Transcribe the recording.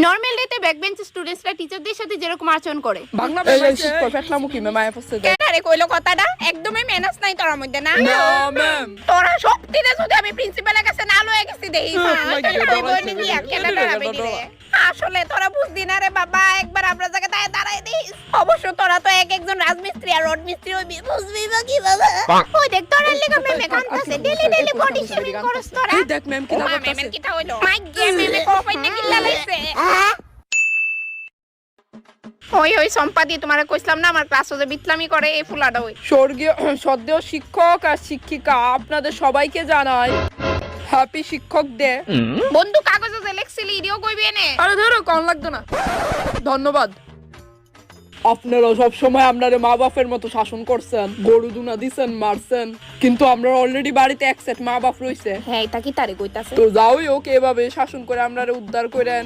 normal ডেতে back bench স্টুডেন্টসরা টিচারদের সাথে যেরকম আচরণ করে বাংলা শিক্ষক ফেটলামুখী ম্যাম আয়া পড়ছে আরে কইলো কথাটা একদমই মেনাস নাই তোর মধ্যে না না ম্যাম তোরা সত্যিতে যদি আমি প্রিন্সিপালের কাছে না লয়ে গেছি দেই আসলে তোরা বুঝদি না রে বাবা একবার আমরা জায়গায় দাঁড়াই দিস অবশ্য তোরা তো এক একজন রাজমিস্ত্রি আর রড মিস্ত্রি হইবি বুঝবি বা কি বাবা ওই দেখ তোরা লেগা মেমে কাঁদতাছে ডেলি ডেলি বডি শেমিং করছ তোরা এই দেখ ম্যাম কি মেমের করতেছে কিটা হইলো মাই গে মেমে কোপাইতে কিল্লা লাইছে ওই ওই সম্পাদি তোমারে কইছিলাম না আমার ক্লাসে যে বিটলামি করে এই ফুলাটা ওই স্বর্গীয় সদ্য শিক্ষক আর শিক্ষিকা আপনাদের সবাইকে জানাই হ্যাপি শিক্ষক ডে বন্ধু কাগজে যে লেখছিলি ইডিও কইবি এনে আরে ধরো কোন লাগতো না ধন্যবাদ আপনারা সব সময় আপনারে মা বাপের মতো শাসন করছেন গরু দুনা দিছেন মারছেন কিন্তু আমরা অলরেডি বাড়িতে এক সেট মা বাপ রইছে হ্যাঁ এটা কি তারে কইতাছে তো যাওই হোক এভাবে শাসন করে আপনারে উদ্ধার করেন